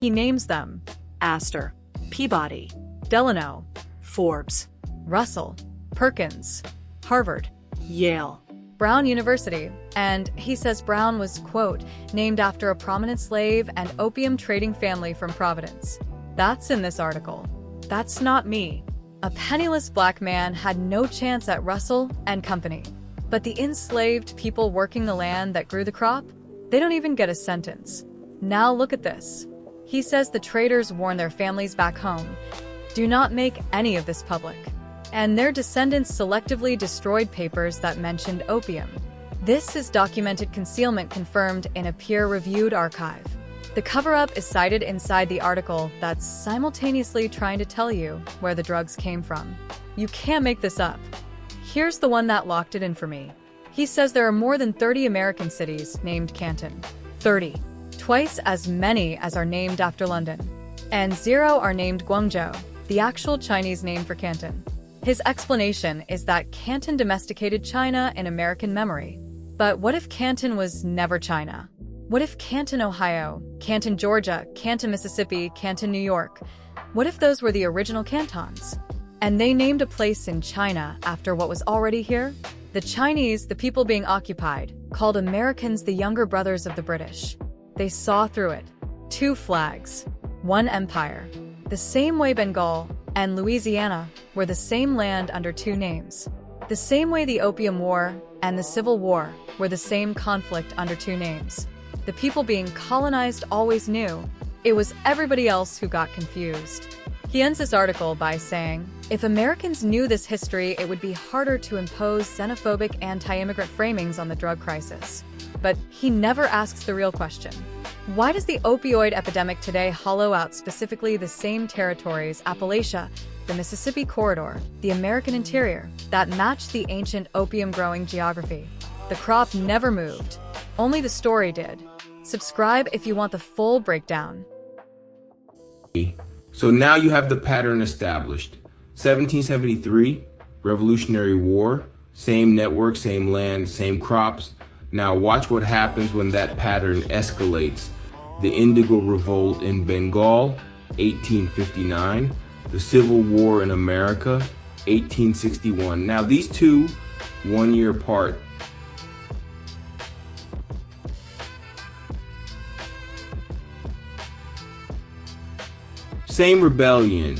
He names them Astor, Peabody, Delano, Forbes, Russell, Perkins, Harvard, Yale, Brown University, and he says Brown was, quote, named after a prominent slave and opium trading family from Providence. That's in this article. That's not me. A penniless black man had no chance at Russell and company. But the enslaved people working the land that grew the crop, they don't even get a sentence. Now look at this. He says the traders warned their families back home, do not make any of this public. And their descendants selectively destroyed papers that mentioned opium. This is documented concealment confirmed in a peer-reviewed archive. The cover-up is cited inside the article that's simultaneously trying to tell you where the drugs came from. You can't make this up. Here's the one that locked it in for me. He says there are more than 30 American cities named Canton. 30. Twice as many as are named after London. And 0 are named Guangzhou, the actual Chinese name for Canton. His explanation is that Canton domesticated China in American memory. But what if Canton was never China? What if Canton, Ohio, Canton, Georgia, Canton, Mississippi, Canton, New York? What if those were the original cantons? And they named a place in China after what was already here? The Chinese, the people being occupied, called Americans the younger brothers of the British. They saw through it. 2 flags, 1 empire. The same way Bengal and Louisiana were the same land under 2 names. The same way the Opium War and the Civil War were the same conflict under 2 names. The people being colonized always knew. It was everybody else who got confused. He ends this article by saying, if Americans knew this history, it would be harder to impose xenophobic anti-immigrant framings on the drug crisis. But he never asks the real question. Why does the opioid epidemic today hollow out specifically the same territories, Appalachia, the Mississippi corridor, the American interior, that match the ancient opium-growing geography? The crop never moved. Only the story did. Subscribe if you want the full breakdown. So now you have the pattern established. 1773, Revolutionary War, same network, same land, same crops. Now watch what happens when that pattern escalates. The Indigo Revolt in Bengal, 1859. The Civil War in America, 1861. Now these two, 1 year apart. Same rebellion,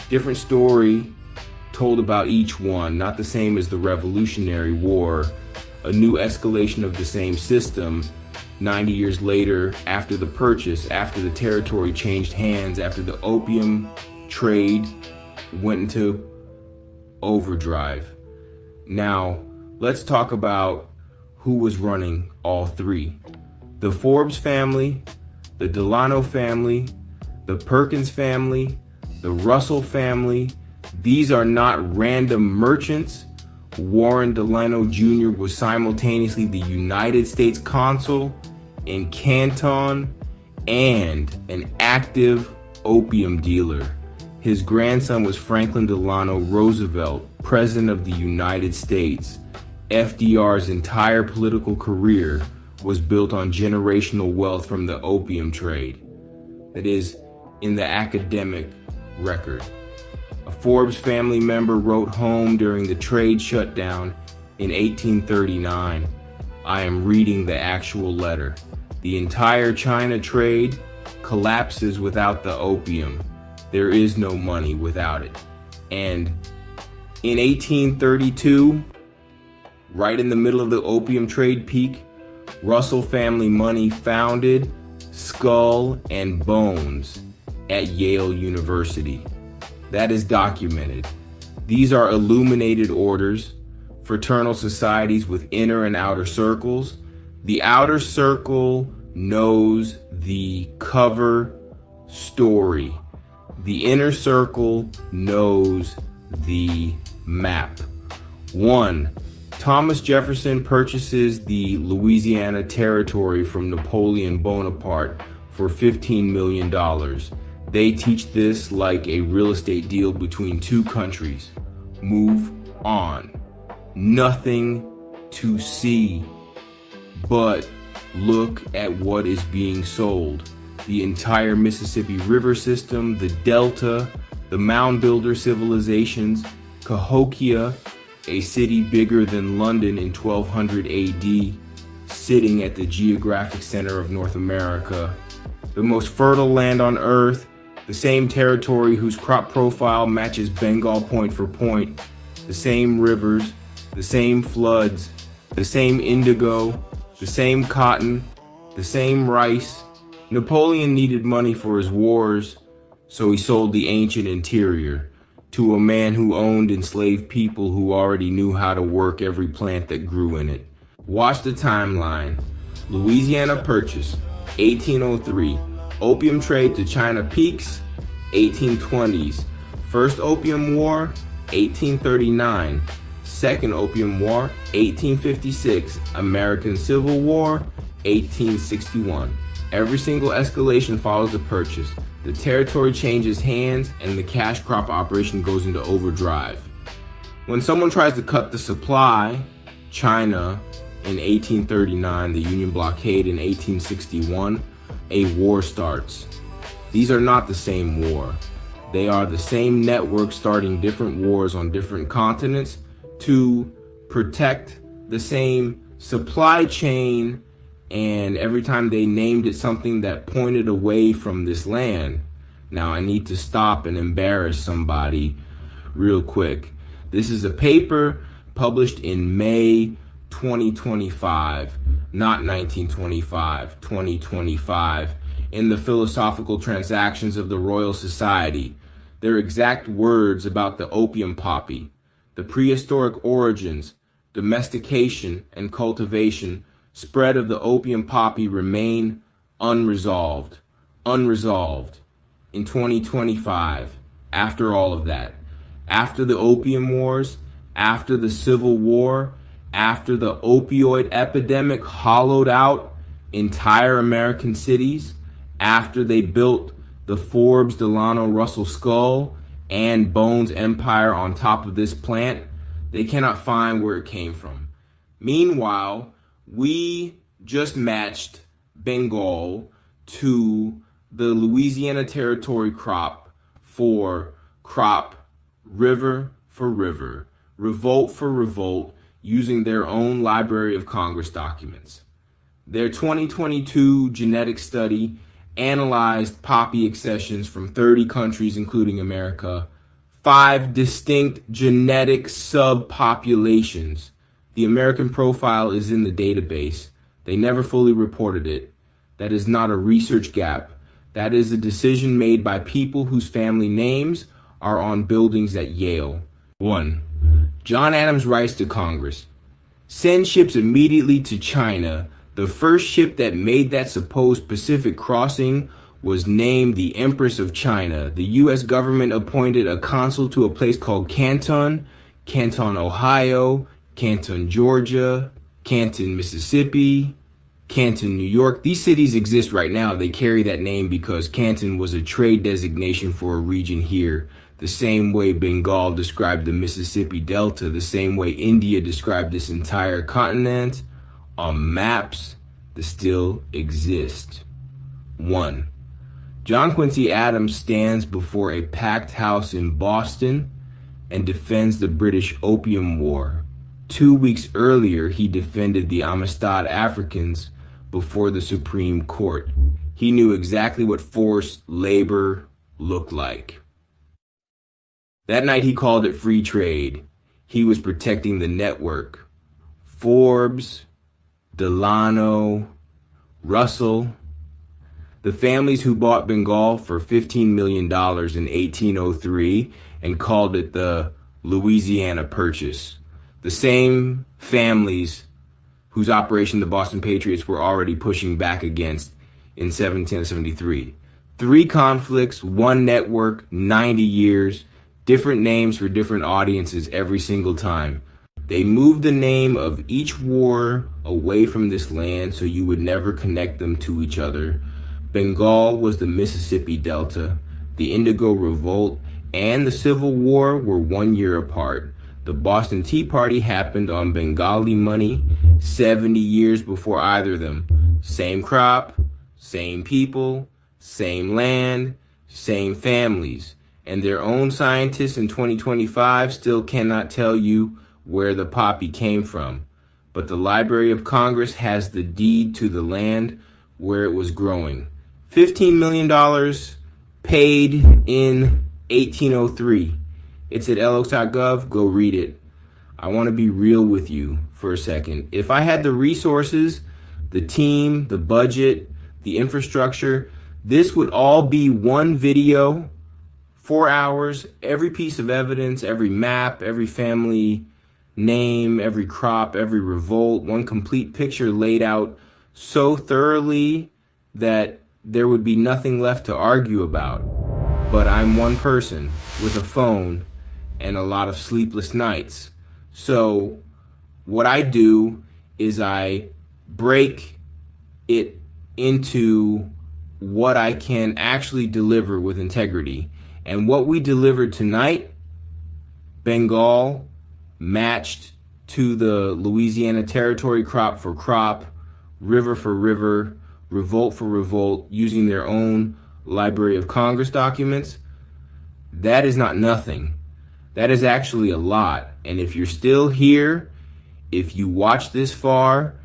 different story told about each one, not the same as the Revolutionary War. A new escalation of the same system 90 years later, after the purchase, after the territory changed hands, after the opium trade went into overdrive. Now, let's talk about who was running all 3. The Forbes family, the Delano family, the Perkins family, the Russell family. These are not random merchants. Warren Delano Jr. was simultaneously the United States consul in Canton and an active opium dealer. His grandson was Franklin Delano Roosevelt, President of the United States. FDR's entire political career was built on generational wealth from the opium trade. That is, in the academic record. A Forbes family member wrote home during the trade shutdown in 1839. I am reading the actual letter. The entire China trade collapses without the opium. There is no money without it. And in 1832, right in the middle of the opium trade peak, Russell family money founded Skull and Bones at Yale University. That is documented. These are illuminated orders, fraternal societies with inner and outer circles. The outer circle knows the cover story. The inner circle knows the map. 1. Thomas Jefferson purchases the Louisiana Territory from Napoleon Bonaparte for $15 million. They teach this like a real estate deal between 2 countries. Move on. Nothing to see. But look at what is being sold. the entire Mississippi River system, the Delta, the Mound Builder civilizations, Cahokia, a city bigger than London in 1200 AD, sitting at the geographic center of North America, the most fertile land on Earth, the same territory whose crop profile matches Bengal point for point, the same rivers, the same floods, the same indigo, the same cotton, the same rice. Napoleon needed money for his wars, so he sold the ancient interior to a man who owned enslaved people who already knew how to work every plant that grew in it. Watch the timeline. Louisiana Purchase, 1803. Opium trade to China peaks, 1820s. First Opium War, 1839. Second Opium War, 1856. American Civil War, 1861. Every single escalation follows the purchase. The territory changes hands and the cash crop operation goes into overdrive. When someone tries to cut the supply, China in 1839, the Union blockade in 1861, a war starts. These are not the same war. They are the same network starting different wars on different continents to protect the same supply chain, and every time they named it something that pointed away from this land. Now I need to stop and embarrass somebody real quick. This is a paper published in May 2025, not 1925, 2025, in the Philosophical Transactions of the Royal Society. Their exact words about the opium poppy, the prehistoric origins, domestication and cultivation, spread of the opium poppy remain unresolved. In 2025, after all of that, after the opium wars, after the Civil War, after the opioid epidemic hollowed out entire American cities, after they built the Forbes Delano Russell skull and Bones empire on top of this plant, they cannot find where it came from. Meanwhile, we just matched Bengal to the Louisiana Territory crop, river for river, revolt for revolt, using their own Library of Congress documents. Their 2022 genetic study analyzed poppy accessions from 30 countries, including America, 5 distinct genetic subpopulations. The American profile is in the database. They never fully reported it. That is not a research gap. That is a decision made by people whose family names are on buildings at Yale. 1. John Adams writes to Congress, "Send ships immediately to China. The first ship that made that supposed Pacific crossing was named the Empress of China. The U.S. government appointed a consul to a place called Canton, Ohio, Canton, Georgia, Canton, Mississippi, Canton, New York." These cities exist right now. They carry that name because Canton was a trade designation for a region here. The same way Bengal described the Mississippi Delta, the same way India described this entire continent, on maps that still exist. 1. John Quincy Adams stands before a packed house in Boston and defends the British Opium War. 2 weeks earlier, he defended the Amistad Africans before the Supreme Court. He knew exactly what forced labor looked like. That night he called it free trade. He was protecting the network. Forbes, Delano, Russell, the families who bought Bengal for $15 million in 1803 and called it the Louisiana Purchase. The same families whose operation the Boston Patriots were already pushing back against in 1773. 3 conflicts, 1 network, 90 years, different names for different audiences every single time. They moved the name of each war away from this land so you would never connect them to each other. Bengal was the Mississippi Delta. The Indigo Revolt and the Civil War were 1 year apart. The Boston Tea Party happened on Bengali money 70 years before either of them. Same crop, same people, same land, same families. And their own scientists in 2025 still cannot tell you where the poppy came from. But the Library of Congress has the deed to the land where it was growing. $15 million paid in 1803. It's at lox.gov. Go read it. I want to be real with you for a second. If I had the resources, the team, the budget, the infrastructure, this would all be one video, 4 hours, every piece of evidence, every map, every family name, every crop, every revolt, one complete picture laid out so thoroughly that there would be nothing left to argue about. But I'm one person with a phone and a lot of sleepless nights. So what I do is I break it into what I can actually deliver with integrity. And what we delivered tonight, Bengal matched to the Louisiana Territory crop for crop, river for river, revolt for revolt, using their own Library of Congress documents. That is not nothing. That is actually a lot. And if you're still here, if you watch this far,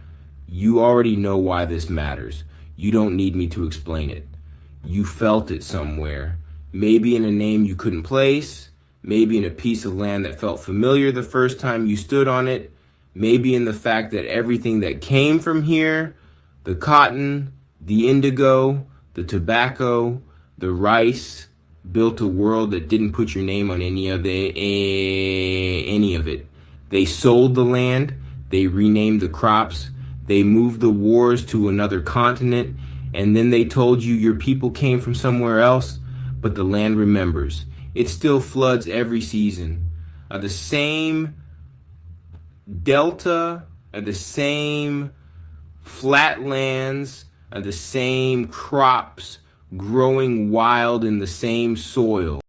you already know why this matters. You don't need me to explain it. You felt it somewhere. Maybe in a name you couldn't place, maybe in a piece of land that felt familiar the first time you stood on it, maybe in the fact that everything that came from here, the cotton, the indigo, the tobacco, the rice, built a world that didn't put your name on any of it. They sold the land, they renamed the crops, they moved the wars to another continent, and then they told you your people came from somewhere else, but the land remembers. It still floods every season. The same delta, the same flatlands, the same crops growing wild in the same soil.